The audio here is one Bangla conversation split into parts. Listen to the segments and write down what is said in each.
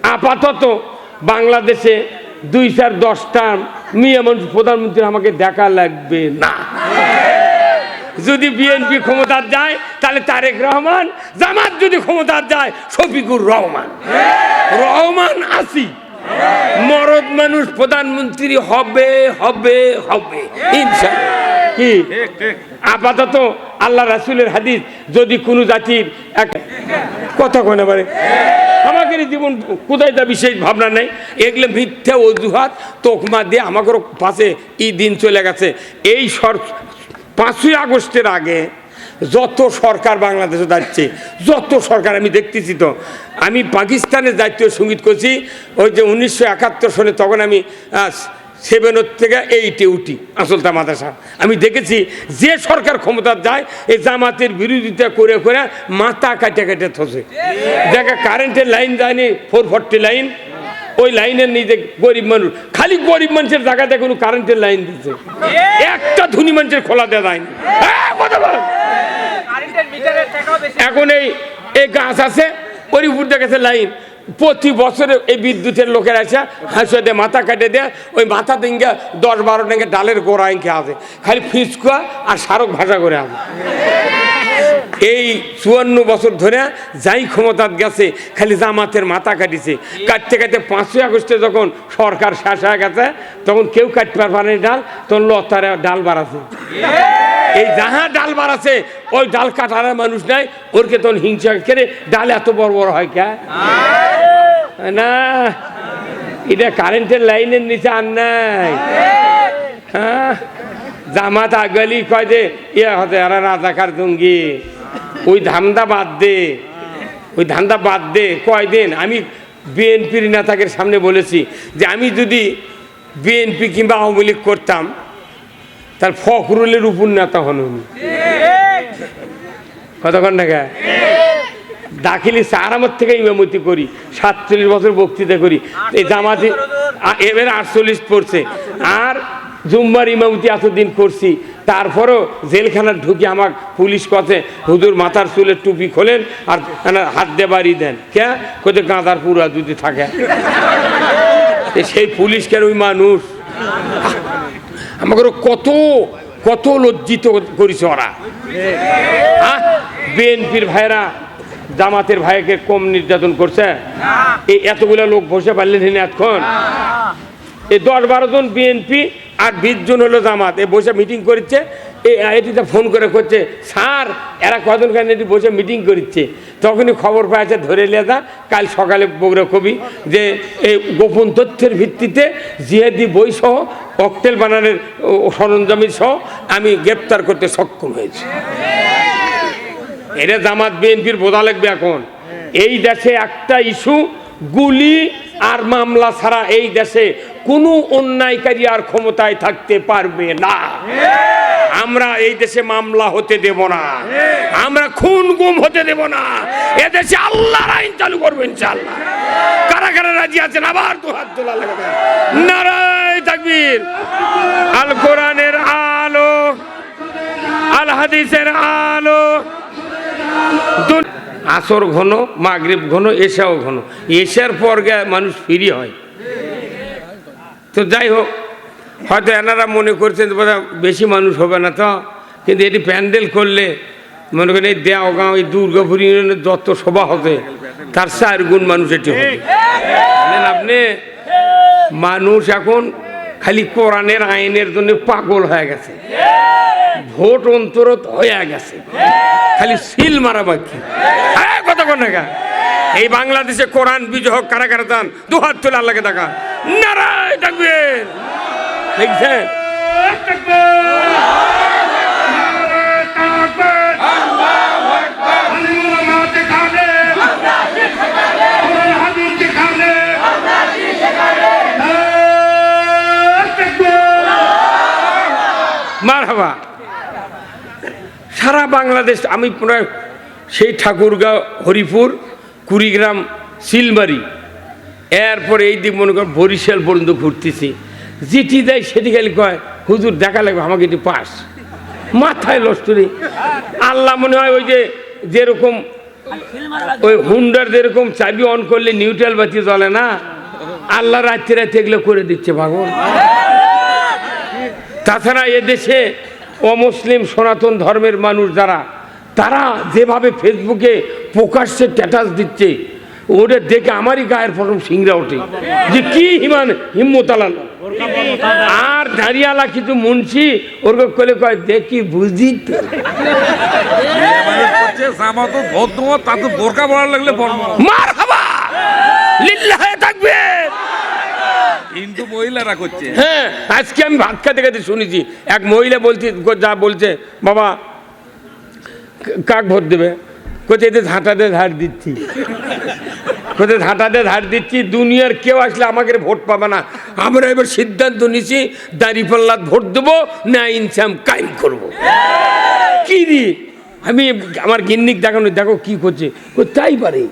আপাতত বাংলাদেশে 2-10টা মেয়ে মানুষ প্রধানমন্ত্রী আমাকে দেখা লাগবে না। যদি বিএনপি ক্ষমতার যায় তাহলে তারেক রহমান, জামাত যদি ক্ষমতার যায় শফিকুর রহমান। রহমান আসি মরদ মানুষ প্রধানমন্ত্রী হবে হবে হবে ইনশাআল্লাহ। কি আপাতত আল্লাহ রাসূলের হাদিস, যদি কোনো জাতির এক কথা কয় না পারে আমাকে জীবন কোথায় তা বিশেষ ভাবনা নেই, এগুলো মিথ্যা অজুহাত তোকমা দিয়ে আমাকে পাশে এই দিন চলে গেছে। এই 5ই আগস্টের আগে যত সরকার বাংলাদেশে যাচ্ছে, যত সরকার আমি দেখতেছি, তো আমি পাকিস্তানের জাতীয় সঙ্গীত করছি ওই যে 1971 সালে, তখন আমি 7 থেকে 8-এ উঠি আসলতা মাদ্রাসা। আমি দেখেছি যে সরকার ক্ষমতা যায় এই জামাতের বিরোধিতা করে করে মাথা কাটে কাটে থসে। দেখে কারেন্টের লাইন যায়নি, 440 লাইন, ওই লাইনের নিজে গরিব মানুষ, খালি গরিব মানুষের জায়গাতে কোনো কারেন্টের লাইন দিচ্ছে, একটা ধনী মানুষের খোলা দেওয়া যায়নি। এখন এই গাছ আছে ওর উপর দেখেছে লাইন, প্রতি বছরে এই বিদ্যুতের লোকের আছে হাসে দিয়ে মাথা কাটে দেয়, ওই মাথা দিনকে 10-12 টাকা ডালের গোড়া ইঙ্কে আছে, খালি ফিসকুয়া আর স্মারক ভাষা করে আছে। এই 54 বছর ধরে যাই ক্ষমতার গেছে খালি জামাতের মাথা কাটিছে। কাটতে কাটতে 5ই আগস্টে যখন সরকার শেষ হয়ে গেছে তখন কেউ কাটতে পারে ডাল, তখন লতারে ডাল বাড়াছে। এই যাহা ডাল বাড়াছে ওই ডাল কাটার মানুষ নাই, ওরকে তখন হিংসা করে ডাল এত বড় বড় হয় কে না, এটা কারেন্টের লাইনের নিচে আর নাই। হ্যাঁ, জামাত আগলি কয় যে ইয়ে হতে আর রাজাকার জঙ্গি, ওই ধান্দা বাদ দে, ওই ধান্দা বাদ দে। কয়দিন আমি বিএনপির নেতাকে সামনে বলেছি যে আমি যদি বিএনপি কিংবা আওয়ামী লীগ করতাম তার ফখরুলের উপর নেতা হন উনি। কতক্ষণ টাকা দাখিলি সারামত থেকে ইমামতি করি, 47 বছর বক্তৃতা করি, এই জামাতে এবার 48 পড়ছে, আর জুম্মার ইমামতি এতদিন করছি, তারপরও জেলখানার ঢুকে আমার পুলিশ কথা হুজুর মাথার চুলের টুপি খোলেন আর হাত দিয়ে বাড়ি দেন, কে কোথায় গাঁদার পুরা যদি থাকে সেই পুলিশ কেন ওই মানুষ আমাকে কত কত লজ্জিত করেছে ওরা। বিএনপির ভাইরা জামাতের ভাইকে কম নির্যাতন করছে? এই এতগুলো লোক বসে পারলেন এতক্ষণ, এই 10-12 জন বিএনপি আর 20 জন হলো জামাত, এ বসে মিটিং করছে। এটিতে ফোন করে করছে স্যার এরা কজন কেন এটি বসে মিটিং করছে, তখনই খবর পাইছে ধরে নিয়ে যা, কাল সকালে বগুড়া কবি যে এই গোপন তথ্যের ভিত্তিতে জিহাদি বই সহ ককটেল বানানোর সরঞ্জামি সহ আমি গ্রেপ্তার করতে সক্ষম হয়েছি। এটা জামাত বিএনপির বোঝা লাগবে। এখন এই দেশে একটা ইস্যু গুলি আর মামলা ছাড়া এই দেশে কোনো অন্যায়কারী আর ক্ষমতায় থাকতে পারবে না। আমরা এই দেশে মামলা হতে দেব না, আমরা খুন গুম হতে দেব না। এদেশে আল্লাহর আইন চালু করবেন ইনশাআল্লাহ। কারা কারা রাজি আছেন আবার তো হাত তোলা লাগবে। নারায়ে তাকবীর। আল কোরআনের আলো, আল হাদিসের আলো। আসর ঘন, মাগরিব ঘন, এশাও ঘন, এশার পর গিয়ে মানুষ ফ্রি হয়। তো যাই হোক, হয়তো এনারা মনে করছেন বেশি মানুষ হবে না, তো কিন্তু এটি প্যান্ডেল করলে মনে করেন এই দেওগাঁও, এই দুর্গাপুর ইউনিয়নের যত সভা হবে তার 4 গুণ মানুষ এটি হবে। জানেন আপনি, মানুষ এখন খালি কোরআনের আইনের জন্য পাগল হয়ে গেছে, ভোট অন্তরত হয়ে গেছে, খালি সিল মারা বাকি। কথা কোন না, এই বাংলাদেশে কোরআন বিজয় হোক। কারা কারা চান দুহাত তুলে আল্লাহকে দেখা। নারায়ে তাকবীর। দেখছেন মারহাবা। সারা বাংলাদেশ আমি প্রায় সেই ঠাকুরগাঁও, হরিপুর, কুড়িগ্রাম, সিলমারি, এরপরে এই দিক মনে করেন বরিশাল পর্যন্ত ঘুরতেছি। যেটি দেয় সেটি খালি কয় হুজুর দেখা লাগবে আমাকে এটি পাস। মাথায় লস্তুরি আল্লাহ মনে হয় ওই যে যেরকম ওই হুন্ডার যেরকম চাবি অন করলে নিউট্রাল বাতি জ্বলে না, আল্লাহ রাত্রে রাতে এগুলো করে দিচ্ছে পাগল। তাছাড়া এদেশে অমুসলিম সনাতন ধর্মের মানুষ যারা, তারা যেভাবে ফেসবুকে প্রকাশ্যে স্ট্যাটাস দিচ্ছে, ওটা দেখে আমারই গায়ের প্রথম সিংড়া ওঠে যে কি হিম্মত আলান। আর দাঁড়িয়ালা কিছু মুন্সি ওরকম করে কয় দেখি বুঝি তো বোরকা পড়ার লাগলে মারহাবা লিল্লাহে তাকবীর। কিন্তু মহিলারা করছে। হ্যাঁ, আজকে আমি ভাত খেতে খেতে শুনেছি এক মহিলা বলছে বাবা কাক ভোট দেবে, কোথায় এতে ঝাঁটাতে ধার দিচ্ছি, কোথায় ঝাঁটাতে ধার দিচ্ছি, দুনিয়ার কেউ আসলে আমাকে ভোট পাবে না, আমরা এবার সিদ্ধান্ত নিছি দাঁড়িপাল্লাত ভোট দেবো না ইনসাম কায়েম করবো। কি রে, আমি আমার গিন্নিক দেখানো, দেখো কি করছে, তাই পারে,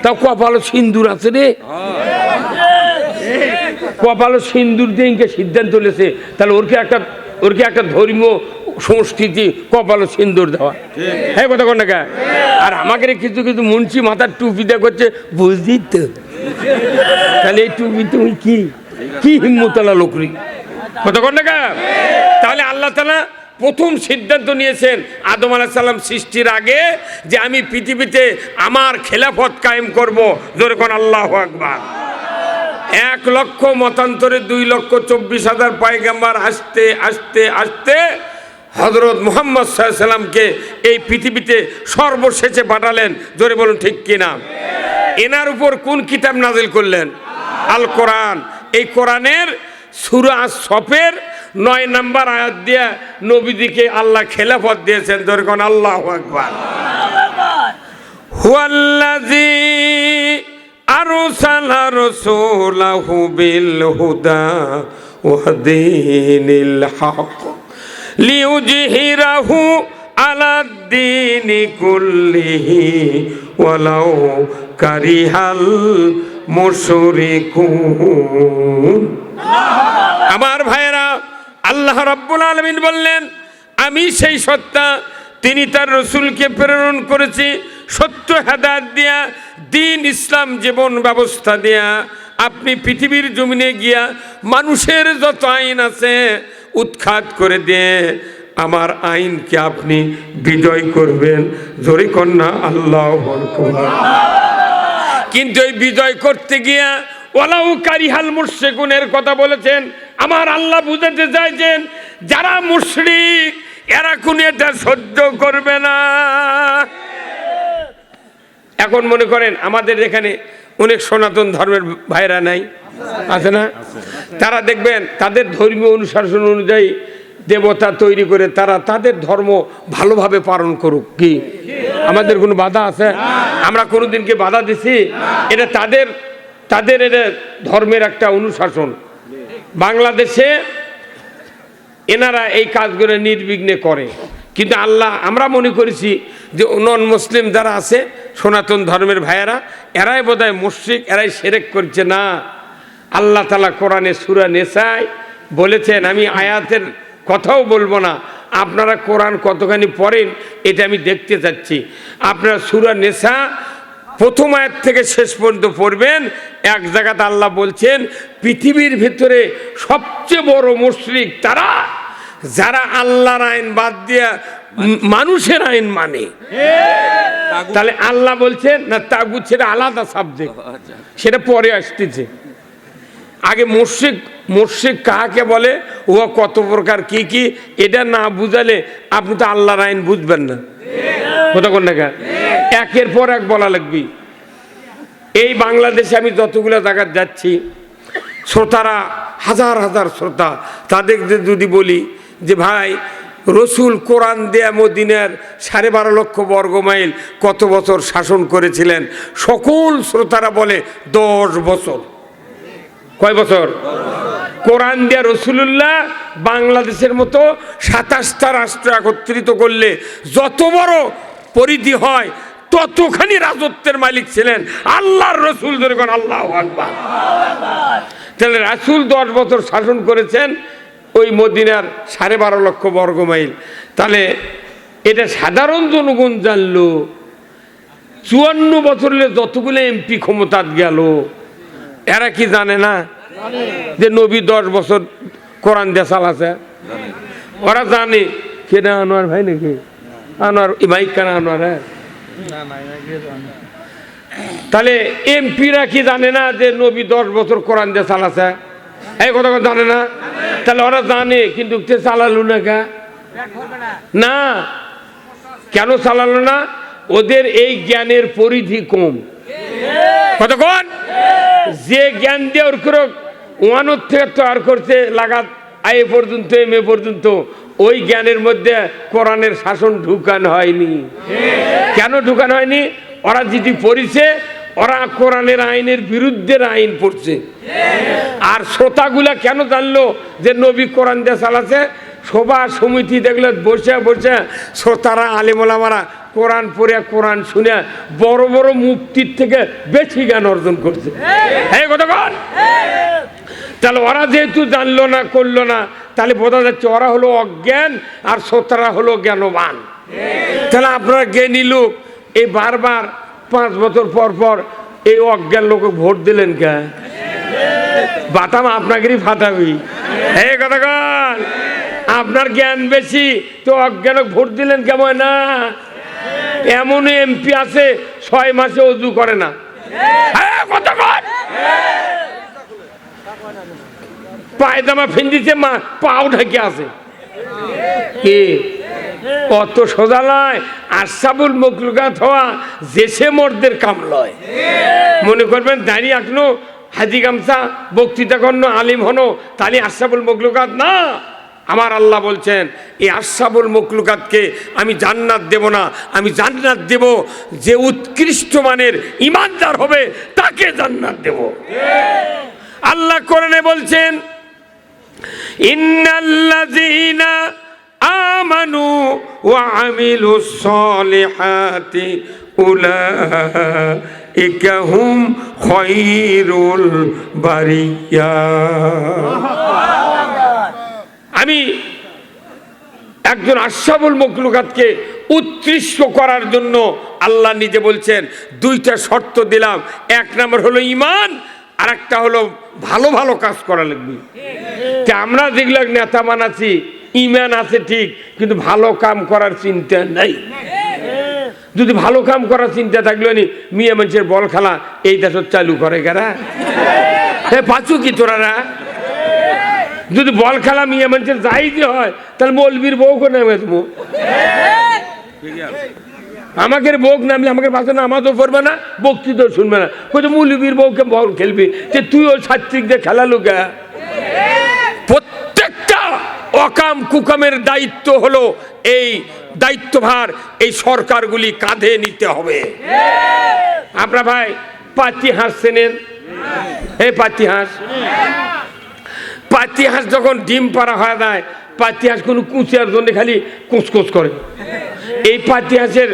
তাও কপালো সিন্দুর আছে রে, কপালো সিন্দুর দিয়ে ইনকে সিদ্ধান্ত নিয়েছে, তাহলে ওরকে একটা ধর্মীয় সংস্কৃতি কপালো সিন্দুর দেওয়া, হ্যাঁ কথা কোন না। আর আমাকে কিছু কিছু মুন্সি মাথার টুপি দেওয়া করছে, বুঝলি তো, তাহলে এই টুপি তুমি কি হিম্মতলা লোকরি, কথা কোন না। তাহলে আল্লাহ তাআলা প্রথম সিদ্ধান্ত নিয়েছেন আদম আলাইহিস সালাম সৃষ্টির আগে যে আমি পৃথিবীতে আমার খেলাফত কায়েম করব, জোরে কোন আল্লাহু আকবার। 1 লক্ষ মতান্তরে 2,24,000 পয়গম্বর আসতে আসতে আসতে হযরত মুহাম্মদ সাল্লাল্লাহু আলাইহি সাল্লামকে এই পৃথিবীতে সর্বশেষে পাঠালেন, জোরে বলুন ঠিক কিনা। এনার উপর কোন কিতাব নাজিল করলেন? আল কোরআন। এই কোরআনের সূরা আস-সফের 9 নম্বর আয়াত দিয়ে নবীজিকে আল্লাহ খেলাফত দিয়েছেন, জোরে কোন আল্লাহু আকবার। হুয়াল্লাযী আরসালা রাসূলাহু বিল হুদা ওয়া দীনিল হক লিইয়ুযহিরাহু আলাদ দীনি কুল্লিহি ওয়ালাউ কারিহাল মুশরিকুন। আমার ভাইয়েরা, আল্লাহ রাব্বুল আলামিন বললেন আমি সেই সত্তা, তিনি তার রাসূলকে প্রেরণ করেছি সত্য হেদায়েত দিয়া, দ্বীন ইসলাম জীবন ব্যবস্থা দিয়া। আপনি পৃথিবীর জমিনে গিয়া মানুষের যত আইন আছে উৎখাত করে দিয়ে আমার আইনকে আপনি বিজয় করবেন, জোরে কন্যা আল্লাহু আকবার। কিন্তু এই বিজয় করতে গিয়া ওয়ালাউ কারিহাল মুশরিকুনের কথা বলেছেন। আমার আল্লাহ বুঝাতে চাইছেন যারা মুশরিক এরা কোন এটা সহ্য করবে না। এখন মনে করেন আমাদের এখানে অনেক সনাতন ধর্মের ভাইরা নাই, আছে না? তারা দেখবেন তাদের ধর্মীয় অনুশাসন অনুযায়ী দেবতা তৈরি করে তারা তাদের ধর্ম ভালোভাবে পালন করুক, কি আমাদের কোনো বাধা আছে? আমরা কোনোদিনকে বাধা দিছি? এটা তাদের এটা ধর্মের একটা অনুশাসন। বাংলাদেশে এনারা এই কাজগুলো নির্বিঘ্নে করে, কিন্তু আল্লাহ আমরা মনে করেছি যে নন মুসলিম যারা আছে সনাতন ধর্মের ভাইয়েরা এরাই বোধহয় মুশরিক, এরাই শিরক করছে। না, আল্লাহ তাআলা কোরআনে সূরা নিসায় বলেছেন, আমি আয়াতের কথাও বলবো না, আপনারা কোরআন কতখানি পড়েন এটা আমি দেখতে চাচ্ছি। আপনারা সূরা নিসা প্রথম আয়াত থেকে শেষ পর্যন্ত পড়বেন। এক জায়গাতে আল্লাহ বলছেন পৃথিবীর ভিতরে সবচেয়ে বড় মুশরিক তারা যারা আল্লাহর আইন বাদ দিয়া মানুষের আইন মানে। তাহলে আল্লাহ বলছেন না, তাগুত সেটা আলাদা সাবজেক্ট, সেটা পরে আসতেছে। আগে মুশরিক কাকে বলে, ও কত প্রকার কি কি, এটা না বুঝালে আপনি তো আল্লাহর আইন বুঝবেন না, কথা কোন দেখা একের পর এক বলা লাগবে। এই বাংলাদেশে আমি যতগুলো জায়গায় যাচ্ছি, শ্রোতারা হাজার হাজার শ্রোতা, তাদের যদি বলি যে ভাই রসুল কোরআন দেয়া মদিনার 12.5 লক্ষ বর্গ মাইল কত বছর শাসন করেছিলেন, সকল শ্রোতারা বলে 10 বছর। কয় বছর? কোরআন দেয়া রসুলুল্লাহ বাংলাদেশের মতো 27টা রাষ্ট্র একত্রিত করলে যত বড় পরিধি হয় ততখানি রাজত্বের মালিক ছিলেন আল্লাহর রসুল, ধরে কোন আল্লাহু আকবার। তাহলে রাসূল 10 বছর শাসন করেছেন ওই মদিনার 12.5 লক্ষ বর্গ মাইল। তাহলে এটা সাধারণ জনগণ জানলো, 54 বছরে যতগুলো এমপি ক্ষমতা গেল, এরা কি জানে না যে নবী 10 বছর কোরআন দিয়ে চালাছে? ওরা জানে কেনা আনোয়ার ভাই নাকি? আনোয়ার মাইক কেনা আনোয়ার? হ্যাঁ, তাহলে এমপিরা কি জানে না যে নবী 10 বছর কোরআন দিয়ে চালাছে? এই কথা জানে না? তাহলে ওরা জানে, কিন্তু চালালো না কে? না, কেন চালালো না? ওদের এই জ্ঞানের পরিধি কম। কতক্ষণ যে জ্ঞান দিয়ে ওর করে 1 থেকে তৈরি করতে লাগাত আয়ে পর্যন্ত এম এ পর্যন্ত, ওই জ্ঞানের মধ্যে কোরআনের শাসন ঢুকানো হয়নি। কেন ঢুকানো হয়নি? ওরা যেটি পড়িছে, ওরা কোরআনের আইনের বিরুদ্ধে আইন পড়ছে। আর শ্রোতাগুলা কেন জানলো যে নবী কোরআন দিয়ে চালাছে? সভা সমিতি দেখলে বসে বসে শ্রোতারা আলেমোলামারা কোরআন পড়ে কোরআন শুনে বড় বড় মুফতির থেকে বেশি জ্ঞান অর্জন করছে। এই কথা বল। তাহলে ওরা যেহেতু জানলো না, করলো না, তাহলে বোঝা যাচ্ছে ওরা হলো অজ্ঞান আর শ্রোতারা হলো জ্ঞানবান। তাহলে আপনারা জ্ঞানী লোক এই বারবার 5 বছর পর পর এই অজ্ঞান লোকে ভোট দিলেন কে? বাতাম আপনাকেই ফাটাবি। এই কথা কন, আপনার জ্ঞান বেশি তো অজ্ঞানক ভোট দিলেন কেমন? না, এমন এমপি আছে 6 মাসে ওযু করে না। কথা কন, পায়জামা ফিন্দিছে, পাও ঢেকে আছে। কি কত সোজা নয়? আশরাফুল মাখলুকাত হওয়া জেসে মর্দের কাম লয়। মনে করবেন দাঁড়িয়ে এখনো হাজি গামছা বক্তৃতা করনো আলিম হনো তাহলে আশরাফুল মাখলুকাত না। আমার আল্লাহ বলছেন এই আশরাফুল মাখলুকাতকে আমি জান্নাত দেব না, আমি জান্নাত দেব যে উৎকৃষ্ট মানের ঈমানদার হবে তাকে জান্নাত দেব। আল্লাহ কোরআনে বলছেন ইন্নাল্লাযীনা আমানু ওয়া আমিলুস সালিহাতি উলাইকা হুম খায়রুল বারিয়া। আমি একজন আশরাফুল মাখলুকাতকে উৎকৃষ্ট করার জন্য আল্লাহ নিজে বলছেন 2টা শর্ত দিলাম। 1 নম্বর হলো ঈমান, আর একটা হলো ভালো ভালো কাজ করা লাগবে। আমরা যেগুলো নেতা বানাচ্ছি ঈমান আছে ঠিক, কিন্তু ভালো কাম করার চিন্তা নাই। যদি ভালো কাম করার চিন্তা থাকলো নি মিয়া মানুষের বল খেলা এই দেশ চালু করে কারা? হ্যাঁ, পাচু কি তোরা? যদি বল খেলা মিয়া মানুষের যাইতে হয় তাহলে মৌলবীর বউকে নামে দেবো। আমাকে বউক নামলে আমাকে বাসা নামাজও পড়বে না, বক্তৃতাও শুনবে না। কোথাও মৌলবীর বউকে বল খেলবি যে তুই ওই ছাত্রিক দিয়ে খেলালু গা? প্রত্যেকটা অকাম কুকামের দায়িত্ব হলো এই দায়িত্বভার এই সরকারগুলি কাঁধে নিতে হবে। আপনার ভাই পাতি হাঁস চেনেন? এই পাতি হাঁস, পাতি হাঁস যখন ডিম পাড়া হয়ে যায়, পাতি হাঁস কোনো কুচিয়ার জন্য খালি কুচকুচ করে। এই পাতি হাঁসের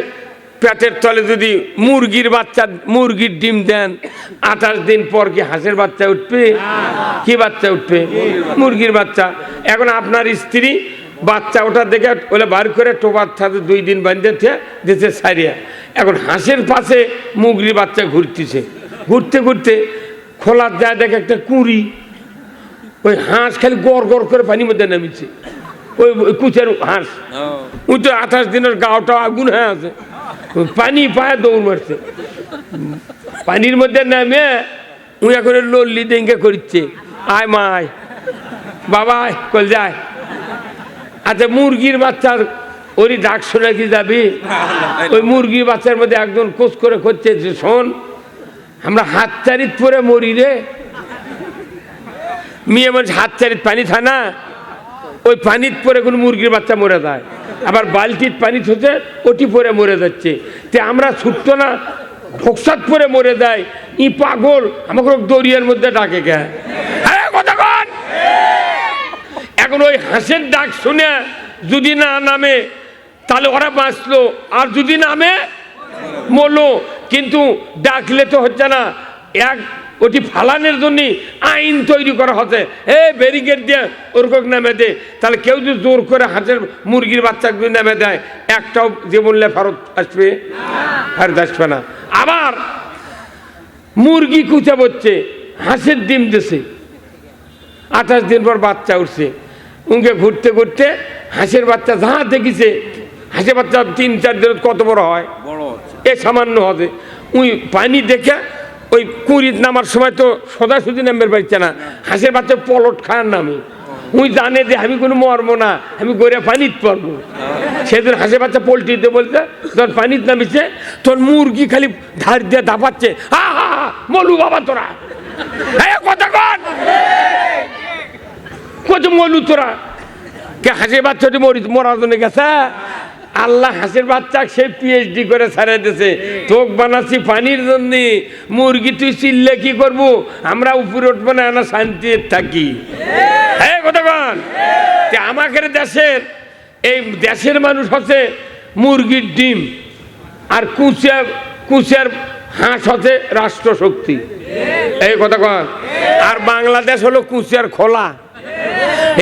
পেটের তলে যদি মুরগির ডিম দেন 28 দিন পর কি হাঁসের বাচ্চা উঠবে? কি বাচ্চা উঠবে? মুরগির বাচ্চা। এখন আপনার স্ত্রী বাচ্চা ওটা দেখে ওলে বার করে টোপার সাথে 2 দিন বাঁধতে দিয়েছে সারিয়া। এখন হাঁসের পাশে মুরগির বাচ্চা ঘুরতেছে, ঘুরতে ঘুরতে খোলার যায় দেখে একটা কুঁড়ি। ওই হাঁস খালি গড় গড় করে পানির মধ্যে নামিছে। ওই কুচের হাঁস, ওই তো 28 দিনের গাওটা আগুন হয়ে আছে, পানি পায়ে দৌড় মারছে। পানির মধ্যে নামে উঁয়া করে লল্লি ডেঙ্গে করছে, আয় মায় বাবা কল যায়। আচ্ছা, মুরগির বাচ্চার ওরই ডাক শোনা কি যাবি? ওই মুরগির বাচ্চার মধ্যে একজন কোচ করে করছে যে শোন, আমরা হাত চারিত পরে মরি রে। মেয়ে মানুষ হাত চারিত পানি থাকে না, ওই পানিত পরে কোনো মুরগির বাচ্চা মরে যায়। আবার বালতির পানি হচ্ছে ওটি পরে মরে যাচ্ছে। তে আমরা ছুটতো না, ঢোকসাত পরে মরে যায়। ই পাগল আমাকে দরিয়ার মধ্যে ডাকে গে। হ্যাঁ কথা কন। এখন ওই হাঁসের ডাক শুনে যদি না নামে তাহলে ওরা বাঁচলো, আর যদি নামে মরলো। কিন্তু ডাকলে তো হচ্ছে না, ওটি ফালানোর জন্য আইন তৈরি করা হচ্ছে, ব্যারিকেড দিয়ে ওরকম নামে দে। তাহলে কেউ যদি জোর করে হাঁসের মুরগির বাচ্চা যদি নামে দেয়, একটাও যে বললে ফেরত আসবে, ফেরত আসবে না। আবার মুরগি কুচা বচ্ছে, হাঁসের ডিম দিছে, 28 দিন পর বাচ্চা উঠছে, উনকে ঘুরতে ঘুরতে হাঁসের বাচ্চা যা দেখিছে, হাঁসের বাচ্চা 3-4 দিন কত বড় হয়, বড় হচ্ছে। এ সামান্য হবে। ওই পানি দেখে ওই কুড়িত নামার সময় তো সোজাসুজি নামবে পারছে না, হাঁসের বাচ্চা পলট খাওয়ার নামে উই জানে যে আমি কোনো মরবো না, আমি গড়ে পানিত পড়বো। সেদিন হাঁসের বাচ্চা পোল্ট্রিতে বলছে, তোর পানিত নামিছে, তোর মুরগি খালি ধার দিয়ে দাপাচ্ছে, হা হা হা মলু বাবা তোরা, কথা কন কত মলু তোরা। কে হাঁসের বাচ্চাটি মরার জন্য গেছে? আল্লাহ হাঁসের বাচ্চা সে পিএইচডি করে ছাড়াই দিয়েছে, তোক বানাচ্ছি পানির জন্য, মুরগি তুই চিল্লে কি করবো, আমরা উপরে উঠবো না, না শান্তি থাকি। হ্যাঁ কথা কন। আমাদের দেশের এই দেশের মানুষ হচ্ছে মুরগির ডিম, আর কুচিয়ার হাঁস হচ্ছে রাষ্ট্র শক্তি, এই কথা কন। আর বাংলাদেশ হলো কুচিয়ার খোলা।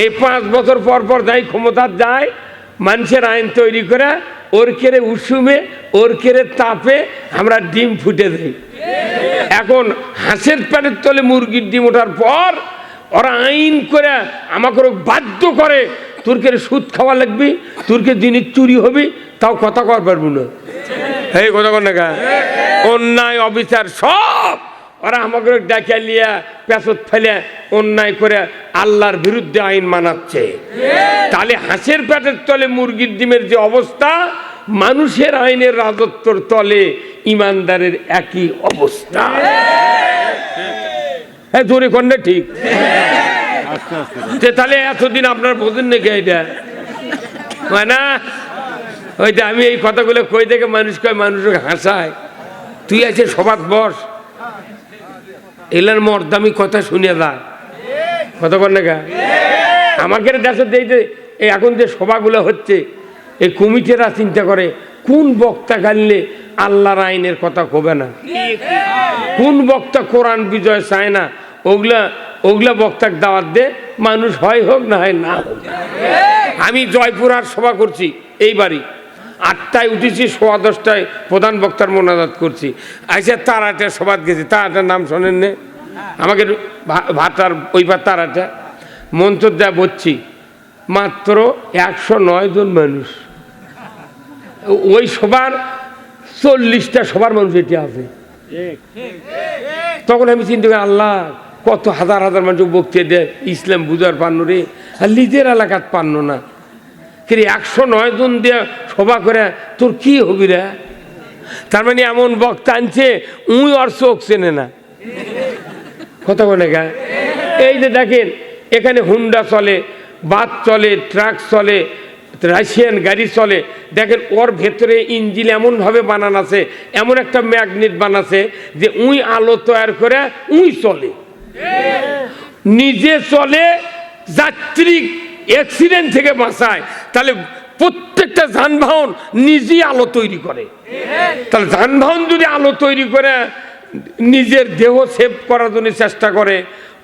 এই 5 বছর পর পর যাই ক্ষমতা যায়, মানুষের আইন তৈরি করে ওর কেড়ে উষুমে ওর কেড়ে তাপে আমরা ডিম ফুটে দেই। এখন হাঁসের পেটের তলে মুরগির ডিম ওঠার পর ওরা আইন করে আমাকে বাধ্য করে, তোর কেড়ে সুদ খাওয়া লাগবি, তোর কে দিনের চুরি হবি, তাও কথা কর পারবো না। এই কথা কর না, অন্যায় অবিচার সব ওরা আমাকে ডাকে লিয়া পেছট ফেলে অন্যায় করে আল্লাহর বিরুদ্ধে আইন মানাচ্ছে। তাহলে হাঁসের পেটের তলে মুরগির ডিমের যে অবস্থা, মানুষের আইনের রাজত্বর তলে ইমানদারের একই অবস্থা। হ্যাঁ জোরে কন্যা ঠিক। তাহলে এতদিন আপনার বোঝেন নাকি এটা না? ওইটা আমি এই কথাগুলো কই থেকে মানুষ কয়, মানুষকে হাসায়, তুই আছে সবাত বস, এলার মর্দামি কথা শুনে যা, কথা বল না। আমাদের দেশে এই এখন যে সভাগুলো হচ্ছে, এই কমিটিরা চিন্তা করে কোন বক্তা গাইলে আল্লাহর আইনের কথা কবে না, কোন বক্তা কোরআন বিজয় চায় না, ওগুলা বক্তাকে দাওয়াত দে, মানুষ হয় হোক না হয় না হোক। আমি জয়পুরহাট সভা করছি এইবারই, 8টায় উঠেছি, 10:15টায় প্রধান বক্তার মোনাজাত করছি। আইসা তারাটা সভাত গেছি, তারাটার নাম শোনেন নে? আমাকে ভাতার ওই পার তারাটা মন্ত্র দেয়া বলছি, মাত্র 109 জন মানুষ। ওই সবার 40টা সবার মানুষ এটি আছে। তখন আমি চিন্তা করি, আল্লাহ কত হাজার হাজার মানুষ বক্তৃতা দেয়, ইসলাম বুঝার পান্ন রে, আর নিজের এলাকাত পান্ন না, কিন্তু 109 জন দিয়ে সভা করে তোর কি হবি রে? তার মানে এমন বক্তা আনছে উই আর চোখ চেনে না, কথা বলে গা। এই যে দেখেন এখানে হুন্ডা চলে, বাস চলে, ট্রাক চলে, রাশিয়ান গাড়ি চলে, দেখেন ওর ভেতরে ইঞ্জিন এমনভাবে বানানো আছে, এমন একটা ম্যাগনেট বানাছে যে উই আলো তৈরি করে উই চলে, নিজে চলে, যাত্রী অ্যাক্সিডেন্ট থেকে বাঁচায়। তাহলে প্রত্যেকটা যানবাহন নিজেই আলো তৈরি করে। তাহলে যানবাহন যদি আলো তৈরি করে নিজের দেহ সেভ করার জন্য চেষ্টা করে,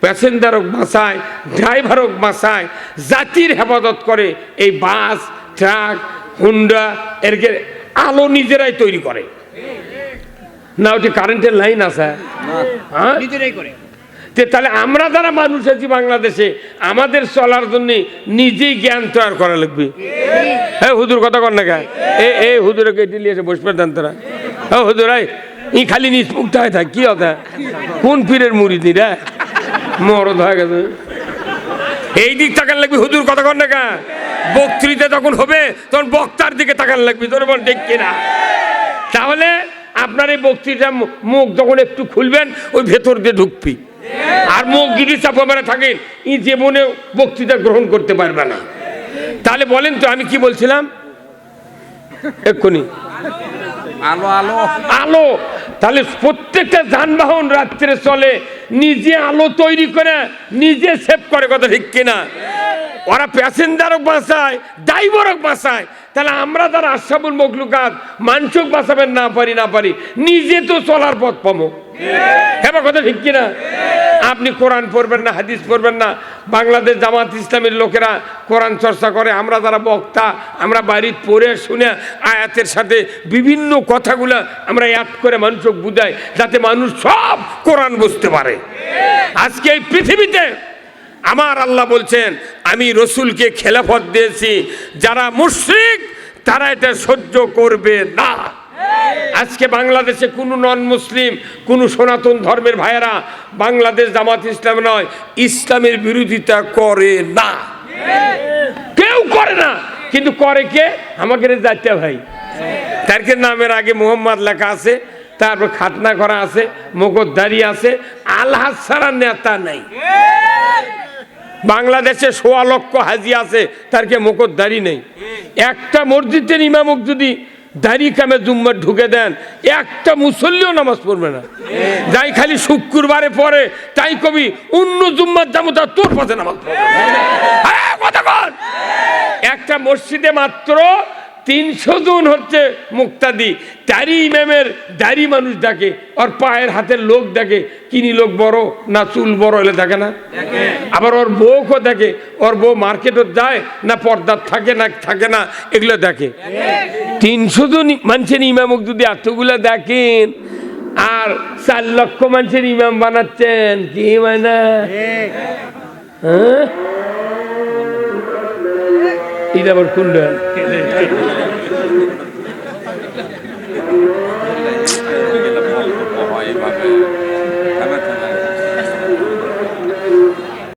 প্যাসেঞ্জারক বাঁচায়, ড্রাইভারক বাঁচায়, জাতির হেফাজত করে, এই বাস, ট্রাক, হুন্ডা এরকে আলো নিজেরাই তৈরি করে না? ওটি কারেন্টের লাইন আছে, হ্যাঁ নিজেরাই করে। তাহলে আমরা যারা মানুষ আছি বাংলাদেশে, আমাদের চলার জন্য নিজেই জ্ঞান তৈরি করা লাগবে। হ্যাঁ হুজুর কথা কর না গা, এই হুজুরকে দিল্লি এসে বসবে দেন তোরা। হ্যাঁ হুজুর ই খালি নিজ মুক্ত হয়ে থাক, কি কথা কোন পীরের মুরিদি রে মরদ হয়ে গেছে, এই দিক তাকান লাগবে। হুজুর কথা কর না গা, বক্তৃতা যখন হবে তখন বক্তার দিকে তাকান লাগবে, তোর বল ঠিক কিনা? তাহলে আপনার এই বক্তৃতা মুখ যখন একটু খুলবেন, ওই ভেতর দিয়ে ঢুকবি। আর মুখ যদি চাপা মেরে থাকেন, ই জীবনে বক্তৃতা গ্রহণ করতে পারবে না। তাহলে বলেন তো আমি কি বলছিলাম এক্ষুনি? আলো আলো আলো। তাহলে প্রত্যেকটা যানবাহন রাত্রে চলে, নিজে আলো তৈরি করে নিজে সেভ করে, কথা ঠিক কিনা? ওরা প্যাসেঞ্জারও বাঁচায়, ড্রাইভারও বাঁচায়। তাহলে আমরা যারা আশরাফুল মখলুকাত মানুষক বাঁচাবেন না পারি, নিজে তো চলার পথ পাবো। হ্যাঁ কথা ঠিক কিনা? আপনি কোরআন পড়বেন না, হাদিস পড়বেন না। বাংলাদেশ জামাত ইসলামের লোকেরা কোরআন চর্চা করে, আমরা যারা বক্তা আমরা বাড়ির পড়ে শুনে আয়াতের সাথে বিভিন্ন কথাগুলা আমরা অ্যাড করে মানুষকে বুঝাই, যাতে মানুষ সব কোরআন বুঝতে পারে। আজকে এই পৃথিবীতে আমার আল্লাহ বলছেন, আমি রসুলকে খেলাফত দিয়েছি, যারা মুশরিক তারা এটা সহ্য করবে না। আজকে বাংলাদেশে কোনো নন মুসলিম, কোনো সনাতন ধর্মের ভাইয়েরা বাংলাদেশ জামাত ইসলাম নয়, ইসলামের বিরোধিতা করে না, কেউ করে না। কিন্তু করে কে? আমাকে জাতীয় ভাই, তার নামের আগে মোহাম্মদ লেখা আছে, তারপর খাতনা করা আছে, মুখোশধারী আছে, আলহাজ ছাড়া নেতা নাই। বাংলাদেশে ১৬ লক্ষ হাজি আছে, তার মুখোশধারী নেই। একটা মসজিদের ইমামক যদি দাড়ি কামে জুম্মার ঢুকে দেন, একটা মুসল্লিও নামাজ পড়বে না। যাই খালি শুক্রবারে পরে তাই কবি অন্য জুম্মার যাবো, তা তোর পথে নামাজ পড়বে। হ্যাঁ, কথা বল। একটা মসজিদে মাত্র ৩০০ জন হচ্ছে মুক্তাদি, তারই ইমামের দাড়ি মানুষ ডাকে, ওর পায়ের হাতের লোক দেখে, কিনি লোক বড় না চুল বড় হলে দেখে না। আবার ওর বউকে দেখে, ওর বউ মার্কেটত যায় না পর্দার থাকে না থাকে না, এগুলো দেখে। ৩০০ জন মানুষের ইমামক যদি এতগুলো দেখেন, আর ৪ লক্ষ মানুষের ইমাম বানাচ্ছেন, কি মানে? হ্যাঁ, এটা আবার কোন